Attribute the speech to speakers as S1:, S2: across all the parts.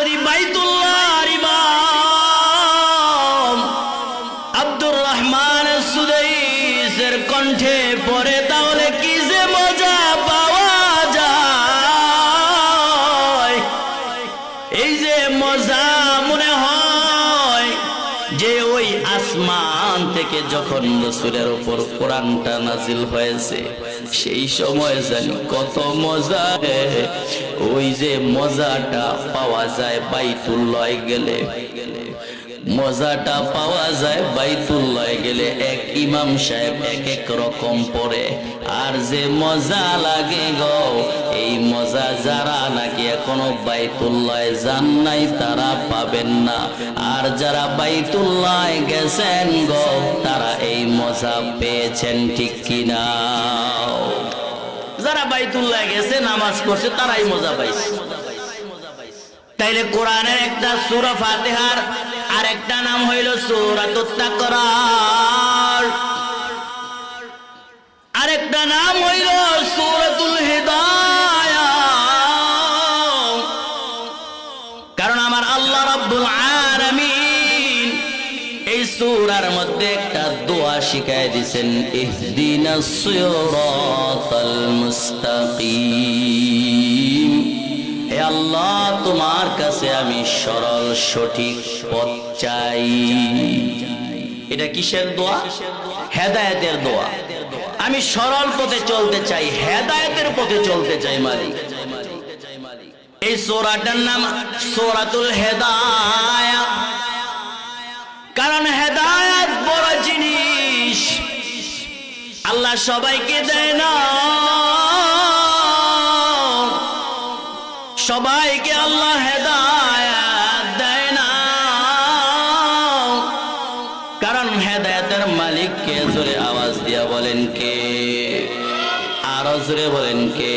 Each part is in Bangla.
S1: যদি বাইতুল্লাহর ইমাম আব্দুর রহমান সুদাইসের কণ্ঠে পড়ে তাহলে কি যে মজা পাওয়া যায়। এই যে মজা মনে হয় যে ওই আসমান থেকে যখন রাসূলের উপর কোরআনটা নাজিল হয়েছে সেই সময় জানি কত মজা। ওই যে মজাটা পাওয়া যায় বাইতুল্লাহ গেলে, মজাটা পাওয়া যায় বাইতুল্লাহ গেলে। এক ইমাম সাহেব এক এক রকম পড়ে, আর যে মজা লাগে গো এই মজা যারা নাকি এখনো বাইতুল্লাহ যান নাই তারা পাবেন না, আর যারা বাইতুল্লাহ গেছেন গো তারা এই মজা পেয়েছেন, ঠিক কিনা? যারা বাইতুল্লাহ গেছে নামাজ পড়ছে তারাই মজা পাইছে। তাইলে কোরআনের একটা সূরা ফাতিহার আরেকটা নাম হইল সূরাতুত তাকরার, আরেকটা নাম হইল সূরাতুল হিদায়াহ। কারণ আমার আল্লাহ রাব্বুল আলামিন এই সূরার মধ্যে একটা দোয়া শিখায় দিয়েছেন, ইহদিনাস সিরাতাল মুস্তাকিম। হে আল্লাহ তোমার কাছে আমি সরল সঠিক পথ চাই। এটা কিসের দোয়া? হেদায়েতের দোয়া। আমি সরল পথে চলতে চাই, হেদায়েতের পথে চলতে চাই মালিক। এই সূরাটার নাম সূরাতুল হিদায়াহ। কারণ হেদায়েত বড় জিনিস, আল্লাহ সবাইকে দেয় না, সবাইকে আল্লাহ হেদায়েত দেয় না। কারণ হেদায়েতের মালিককে জোরে আওয়াজ দিয়া বলেন কে? আরো জোরে বলেন কে?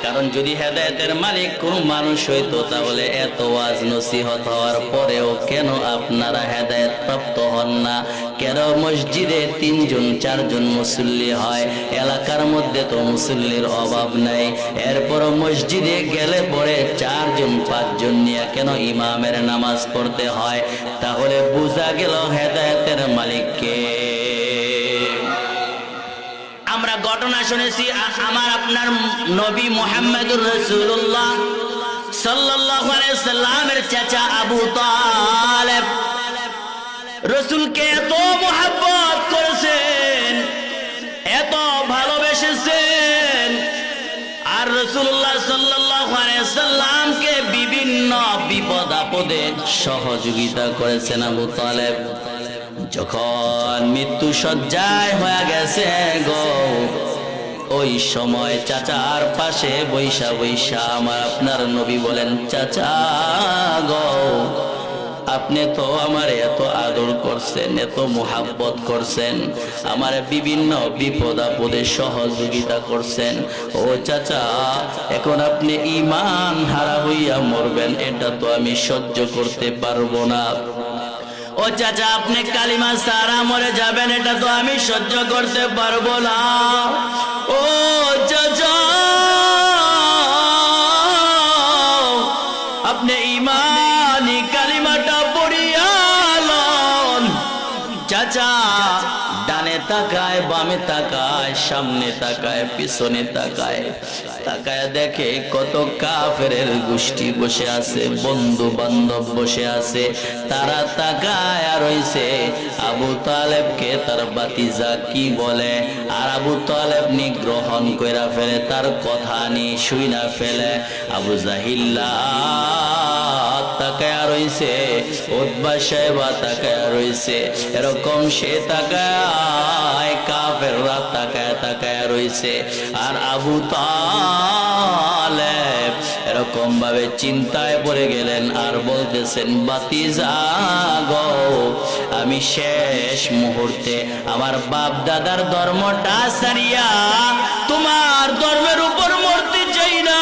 S1: কারণ যদি হেদায়েতের মালিক কোন মানুষ হইতো তাহলে এত ওয়াজ নসিহত হওয়ার পরেও কেন আপনারা হেদায়েত প্রাপ্ত হন না? কেন মসজিদে 3 জন 4 জন মুসল্লি হয়, এলাকার মধ্যে তো মুসল্লির অভাব নাই, এরপর মসজিদে গেলে পরে 4 জন 5 জন নিয়ে কেন ইমামের নামাজ পড়তে হয়? তাহলে বোঝা গেল হেদায়েতের মালিককে। আমরা ঘটনা শুনেছি, আমার আপনার নবী মুহাম্মদুর রাসূলুল্লাহ সাল্লাল্লাহু আলাইহি সাল্লামের চাচা আবু তালেব রাসূলকে এত মুহাব্বত করেছেন, এত ভালোবেসেছেন, আর রাসূলুল্লাহ সাল্লাল্লাহু আলাইহি সাল্লামকে বিভিন্ন বিপদ আপদে সহযোগিতা করেছেন আবু তালেব। যখন মৃত্যু সজ্জায় হয়ে গেছে গো, ওই সময় চাচার পাশে বৈশা বৈশা আমার আপনার নবী বলেন, চাচা গো আপনি তো আমার এত আদর করছেন, এত মুহাব্বত করছেন, আমার বিভিন্ন বিপদ আপদে সহযোগিতা করছেন, ও চাচা এখন আপনি ঈমান হারা হইয়া মরবেন, এটা তো আমি সহ্য করতে পারবো না। ও চাচা আপনি কালিমা সারা মরে যাবেন, এটা তো আমি সহ্য করতে পারবো না। ও চাচা আপনি ঈমানি কালিমাটা পড়িয়া লন। চাচা ডানে তাকায়, বামে তাকায়, সামনে তাকায়, পিছনে তাকায়, তাকায় দেখে কত কাফেরের গোষ্ঠী বসে আছে, বন্ধু বান্ধব বসে আছে, তারা তাকায় আর রইছে আবু তালেবকে তার বাতিজা কি বলে, আর আবু তালেব নি গ্রহণ কইরা ফেলে, তার কথা নি শুইনা ফেলে। আবু জাহিল্লা তাকায় রইছে, উতবা সাহেবা তাকায় রইছে, এরকম সে তাকায়, কাফেররা তাকায় তাকায় রইছে, আর আবু তালেব এরকম ভাবে চিন্তায় পড়ে গেলেন আর বলতেছেন, বাতিজা গো আমি শেষ মুহূর্তে আমার বাপ দাদার ধর্মটা ছাড়িয়া তোমার ধর্মের উপর মরতে চাই না,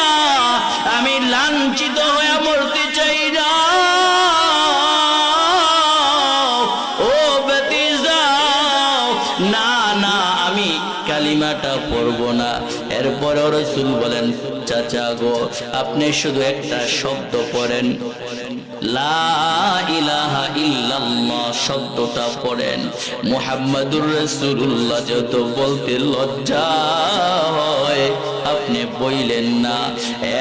S1: আমি লাঞ্ছিত হয়ে মরতে চাই না। ও বাতিজা না না আমি কালিমাটা পড়বো না। এরপর রাসূল বলেন, চাচা গো, আপনি শুধু একটা শব্দ পড়েন, লা ইলাহা ইল্লাল্লাহ শব্দটা পড়েন। মুহাম্মাদুর রাসূলুল্লাহ যত বলতে লজ্জা হয় আপনি বইলেন না,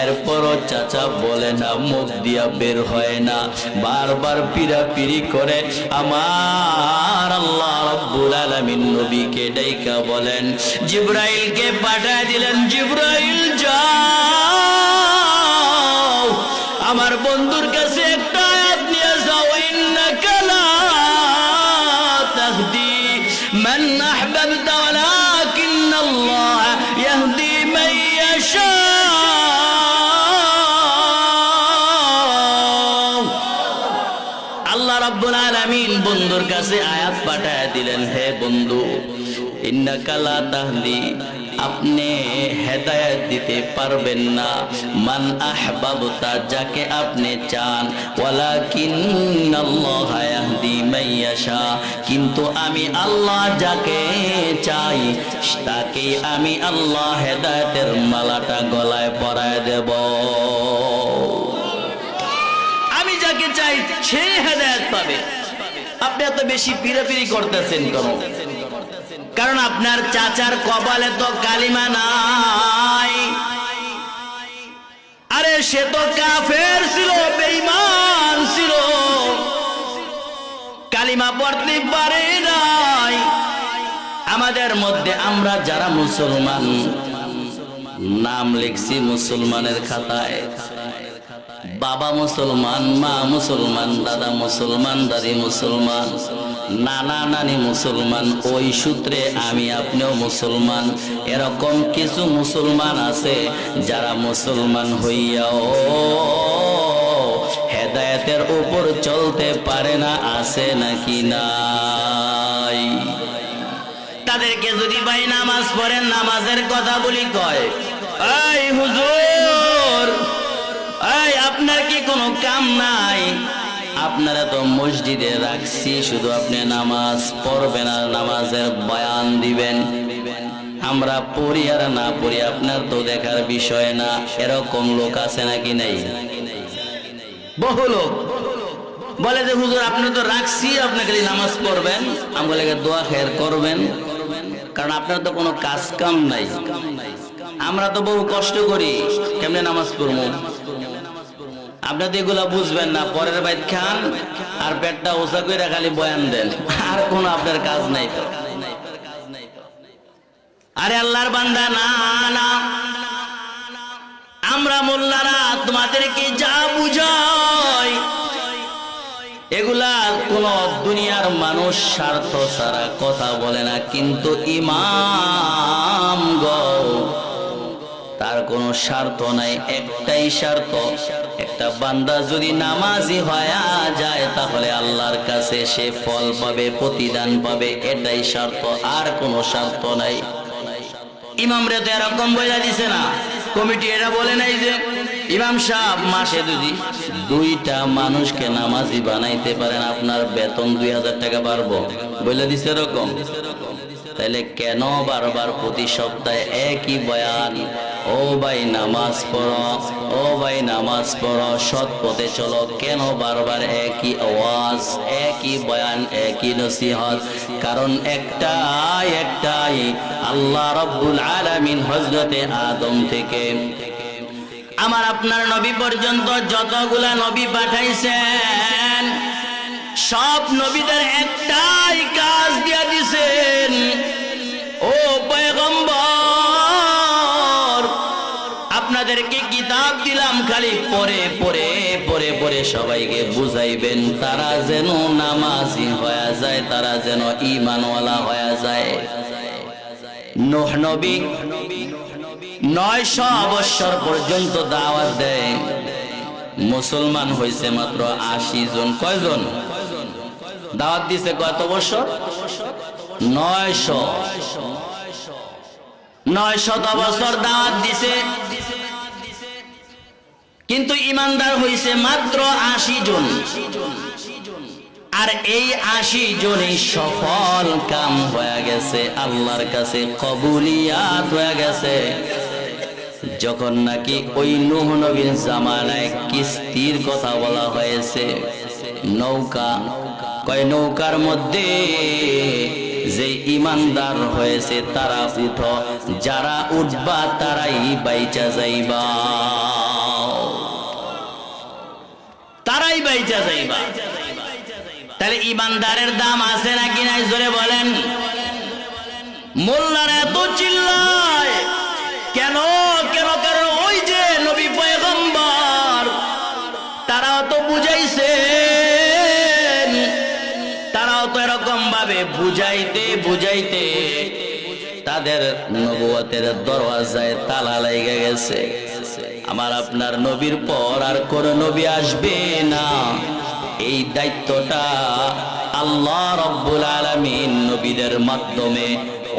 S1: এরপরও চাচা বলে না, মুখ দিয়া বের হয় না, বারবার পিরাপিরি করে আমার আল্লাহ রাব্বুল আলামিন নবীকে ডাইকা বলেন, জিবরাইলকে পাঠিয়ে দিলেন, জিবরাইল যাও আমার বন্ধুর কাছে একটা আয়াত নিয়ে যাও, ইন্নাকা লা তাহদি মান আহবাবতা ওয়ালাকিন্নাল্লাহ ইয়াহদি মান ইয়াশা। আল্লাহ রাব্বুল আলামিন বন্ধুর কাছে আয়াত পাঠিয়ে দিলেন, হে বন্ধু, ইন্নাকা লা তাহদি, আপনি হেদায়েত দিতে পারবেন না, মান আহবাবতা যাকে আপনি চান, ওয়ালাকিন্নাল্লাহ ইয়াহদি মান ইয়াশা, কিন্তু আমি আল্লাহ যাকে চাই তাকে আমি আল্লাহ হেদায়েতের মালাটা গলায় পরায় দেব। আমি যাকে চাই সে হেদায়েত পাবে। আপনি এত বেশি পিরাপিরি করতেছেন কেন? কারণ আপনার চাচার কপালে তো কালিমা নাই। আরে সে তো কাফের ছিল, বেঈমান ছিল, কালিমা পড়তে পারে নাই। আমাদের মধ্যে আমরা যারা মুসলমান, নাম লিখছি মুসলমানের খাতায়, বাবা মুসলমান, মা মুসলমান, দাদা মুসলমান, দাদি মুসলমান, নানা নানি মুসলমান, ওই সূত্রে আমি আপনিও মুসলমান। এরকম কিছু মুসলমান আছে যারা মুসলমান হইয়াও হেদায়েতের উপর চলতে পারে না, আছে নাকি নাই? তাদেরকে যদি ভাই নামাজ পড়েন, নামাজের কথা বলি, কয় এই হুজুর, এই আপনার কি কোনো কাম নাই? আপনারা তো মসজিদে রাখছি, শুধু আপনি নামাজ পড়বেন আর নামাজের বয়ান দিবেন, আমরা পড়ি আর না পড়ি আপনার তো দেখার বিষয় না। এরকম লোক আছে নাকি নাই? বহু লোক বলে যে হুজুর আপনার তো রাখছি, আপনি খালি নামাজ পড়বেন, আমাকে দোয়া খের করবেন, কারণ আপনার তো কোনো কাজ কাম নাই। আমরা তো বহু কষ্ট করি, কেমনে নামাজ পড়বো? আপনাদের এগুলা বুঝবেন না, পরের বাইত খান আর পেটটা ওসা করে খালি বয়ান দেন, আর কোন আপনার কাজ নাই তো। আরে আল্লাহর বান্দা, না না, আমরা মোল্লারা তোমাদেরকে যা বুঝাই এগুলা কোন দুনিয়ার মানুষ স্বার্থ ছাড়া কথা বলে না, কিন্তু ইমাম গো তার কোনো স্বার্থ নাই, একটাই স্বার্থ, একটা বান্দা যদি নামাজি হয়ে যায় তাহলে আল্লাহর কাছে সে ফল পাবে, প্রতিদান পাবে, এটাই স্বার্থ, আর কোনো স্বার্থ নাই। ইমামরে তো এরকম বলে দিছে না, কমিটি এরা বলে নাই যে ইমাম সাহেব মাসে যদি 2টা মানুষকে নামাজি বানাইতে পারেন আপনার বেতন 2000 টাকা বাড়বো, বলে দিছে এরকম। তাহলে কেন বারবার প্রতি সপ্তাহে একই বয়ান, ও ভাই নামাজ পড়ো, ও ভাই নামাজ পড়ো, সৎ পথে চলো, কেন বারবার একই আওয়াজ, একই বয়ান, একই নসিহত? কারণ একটাই, আল্লাহ রাব্বুল আলামিন হযরতে আদম থেকে আমার আপনার নবী পর্যন্ত যতগুলা নবী পাঠাইছেন, সব নবীদের একটাই কাজ দিয়ে দিয়েছেন, ও পয়গম্বর আপনাদেরকে কিতাব দিলাম, খালি পড়ে পড়ে পড়ে পড়ে সবাইকে বুঝাইবেন, তারা যেন নামাজি হয়ে যায়, তারা যেন ঈমানওয়ালা হয়ে যায়। নূহ নবী 900 বছর পর্যন্ত দাওয়াত দেয়, মুসলমান হয়েছে মাত্র 80 জন। কয়জন? দাওয়াত দিছে কত বছর? 900 বছর দাওয়াত দিছে, কিন্তু ইমানদার হয়েছে মাত্র 80 জন। আর এই 80 জনই সফল কাম হয়ে গেছে, আল্লাহর কাছে কবুলিয়াত হয়ে গেছে। যখন নাকি ওই নূহ নবীর জামানায় কিস্তির কথা বলা হয়েছে, নৌকা, কয় নৌকার মধ্যে যে ইমানদার হয়েছে তারা উঠো, যারা উঠবা তারাই বাইচা যাইবা, তারাই বাইচা যাইবা। তাহলে ইমানদারের দাম আছে নাকি নাই জোরে বলেন। মোল্লারা এত চিল্লায় কেন? কেন? কারণ ওই যে নবী পয়গম্বর তারাও তো বুঝাইছেন, তারাও তো এরকম ভাবে বুঝাইতে বুঝাইতে তাদের নবুয়তের দরওয়াজায় তালা লেগে গেছে। আমার আপনার নবীর পর আর কোন নবী আসবে না, এই দায়িত্বটা আল্লাহ রাব্বুল আলামিন নবীদের মাধ্যমে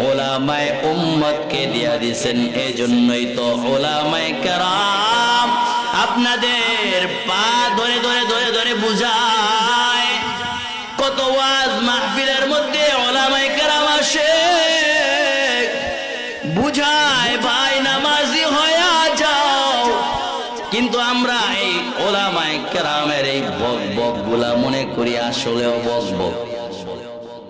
S1: উলামায়ে উম্মতকে দিয়া দিয়েছেন। এজন্যই তো উলামায়ে কেরাম আপনাদের পা ধরে ধরে ধরে ধরে বুঝায়। কত ওয়াজ মাহফিলের মধ্যে উলামায়ে কেরাম আসে, বুঝায় ভাই নামাজি হয়ে যাও, কিন্তু আমরা এই উলামায়ে কেরামের এই বকবক গুলা মনে করি আসলেও বকবক।